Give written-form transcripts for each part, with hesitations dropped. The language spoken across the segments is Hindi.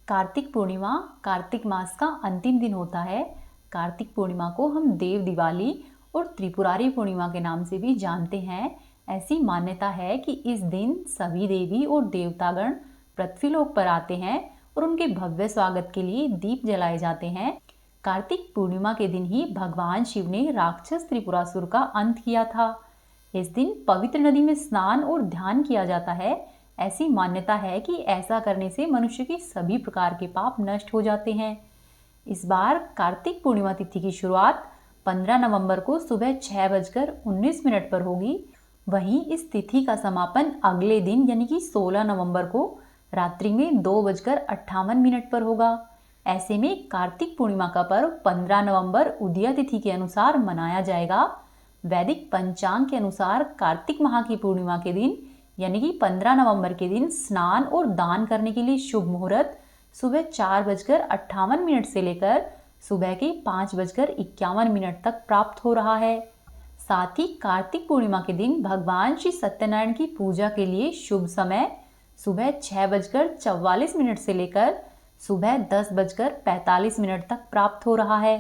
कार्तिक पूर्णिमा कार्तिक मास का अंतिम दिन होता है। कार्तिक पूर्णिमा को हम देव दिवाली और त्रिपुरारी पूर्णिमा के नाम से भी जानते हैं। ऐसी मान्यता है कि इस दिन सभी देवी और देवतागण पृथ्वीलोक पर आते हैं और उनके भव्य स्वागत के लिए दीप जलाए जाते हैं। कार्तिक पूर्णिमा के दिन ही भगवान शिव ने राक्षस त्रिपुरासुर का अंत किया था। इस दिन पवित्र नदी में स्नान और ध्यान किया जाता है। ऐसी मान्यता है कि ऐसा करने से मनुष्य के सभी प्रकार के पाप नष्ट हो जाते हैं। इस बार कार्तिक पूर्णिमा तिथि की शुरुआत 15 नवंबर को सुबह 6:19 पर होगी। वहीं इस तिथि का समापन अगले दिन यानी कि 16 नवंबर को रात्रि में 2:58 पर होगा। ऐसे में कार्तिक पूर्णिमा का पर्व 15 नवंबर उदया तिथि के अनुसार मनाया जाएगा। वैदिक पंचांग के अनुसार कार्तिक माह की पूर्णिमा के दिन यानी कि 15 नवंबर के दिन स्नान और दान करने के लिए शुभ मुहूर्त सुबह 4:58 से लेकर सुबह के 5:51 तक प्राप्त हो रहा है। साथ ही कार्तिक पूर्णिमा के दिन भगवान श्री सत्यनारायण की पूजा के लिए शुभ समय सुबह 6:44 से लेकर सुबह 10:45 तक प्राप्त हो रहा है।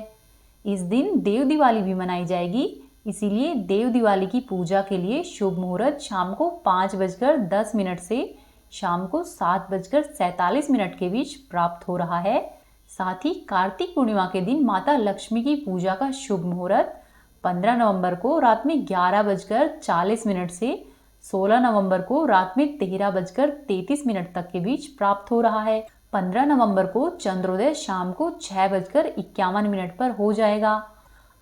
इस दिन देव दिवाली भी मनाई जाएगी, इसीलिए देव दिवाली की पूजा के लिए शुभ मुहूर्त शाम को 5:10 से शाम को 7:47 के बीच प्राप्त हो रहा है। साथ ही कार्तिक पूर्णिमा के दिन माता लक्ष्मी की पूजा का शुभ मुहूर्त 15 नवंबर को रात में 11:40 से 16 नवंबर को रात में 13:33 तक के बीच प्राप्त हो रहा है। 15 नवंबर को चंद्रोदय शाम को 6:51 पर हो जाएगा।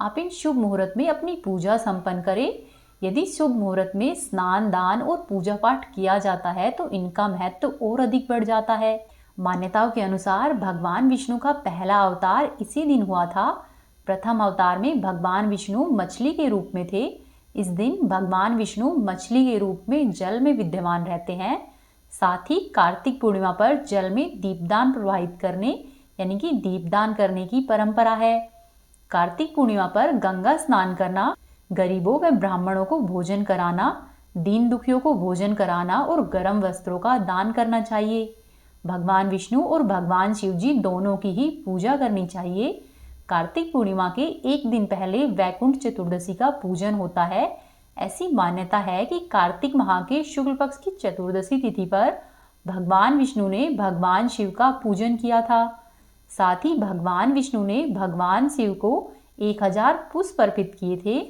आप इन शुभ मुहूर्त में अपनी पूजा संपन्न करें। यदि शुभ मुहूर्त में स्नान दान और पूजा पाठ किया जाता है तो इनका महत्व और अधिक बढ़ जाता है। मान्यताओं के अनुसार भगवान विष्णु का पहला अवतार इसी दिन हुआ था। प्रथम अवतार में भगवान विष्णु मछली के रूप में थे। इस दिन भगवान विष्णु मछली के रूप में जल में विद्यमान रहते हैं। साथ ही कार्तिक पूर्णिमा पर जल में दीपदान प्रवाहित करने यानी कि दीपदान करने की परंपरा है। कार्तिक पूर्णिमा पर गंगा स्नान करना, गरीबों व ब्राह्मणों को भोजन कराना, दीन दुखियों को भोजन कराना और गर्म वस्त्रों का दान करना चाहिए। भगवान विष्णु और भगवान शिव जी दोनों की ही पूजा करनी चाहिए। कार्तिक पूर्णिमा के एक दिन पहले वैकुंठ चतुर्दशी का पूजन होता है। ऐसी मान्यता है कि कार्तिक माह के शुक्ल पक्ष की चतुर्दशी तिथि पर भगवान विष्णु ने भगवान शिव का पूजन किया था। साथ ही भगवान विष्णु ने भगवान शिव को 1000 पुष्प अर्पित किए थे।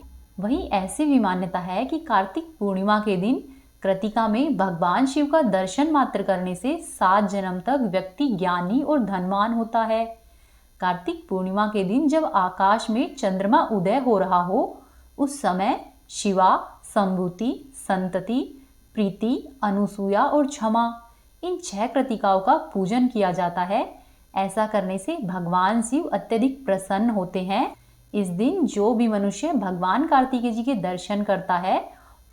वहीं ऐसी भी मान्यता है कि कार्तिक पूर्णिमा के दिन कृतिका में भगवान शिव का दर्शन मात्र करने से 7 जन्म तक व्यक्ति ज्ञानी और धनवान होता है। कार्तिक पूर्णिमा के दिन जब आकाश में चंद्रमा उदय हो रहा हो उस समय शिवा, संभूति, संतति, प्रीति, अनुसूया और क्षमा इन 6 कृतिकाओं का पूजन किया जाता है। ऐसा करने से भगवान शिव अत्यधिक प्रसन्न होते हैं। इस दिन जो भी मनुष्य भगवान कार्तिकेय जी के दर्शन करता है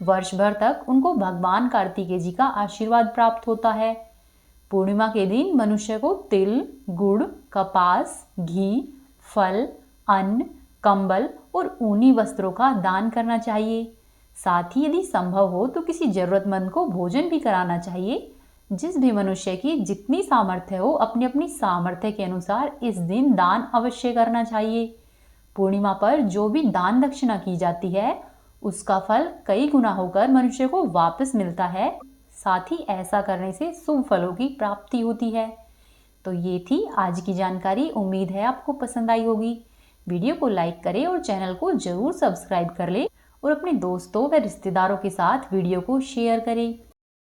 वर्ष भर तक उनको भगवान कार्तिकेय जी का आशीर्वाद प्राप्त होता है। पूर्णिमा के दिन मनुष्य को तिल, गुड़, कपास, घी, फल, अन्न, कंबल और ऊनी वस्त्रों का दान करना चाहिए। साथ ही यदि संभव हो तो किसी जरूरतमंद को भोजन भी कराना चाहिए। जिस भी मनुष्य की जितनी सामर्थ्य हो अपनी अपनी सामर्थ्य के अनुसार इस दिन दान अवश्य करना चाहिए। पूर्णिमा पर जो भी दान दक्षिणा की जाती है उसका फल कई गुना होकर मनुष्य को वापस मिलता है। साथ ही ऐसा करने से शुभ फलों की प्राप्ति होती है। तो ये थी आज की जानकारी। उम्मीद है आपको पसंद आई होगी। वीडियो को लाइक करें और चैनल को जरूर सब्सक्राइब कर ले और अपने दोस्तों व रिश्तेदारों के साथ वीडियो को शेयर करें।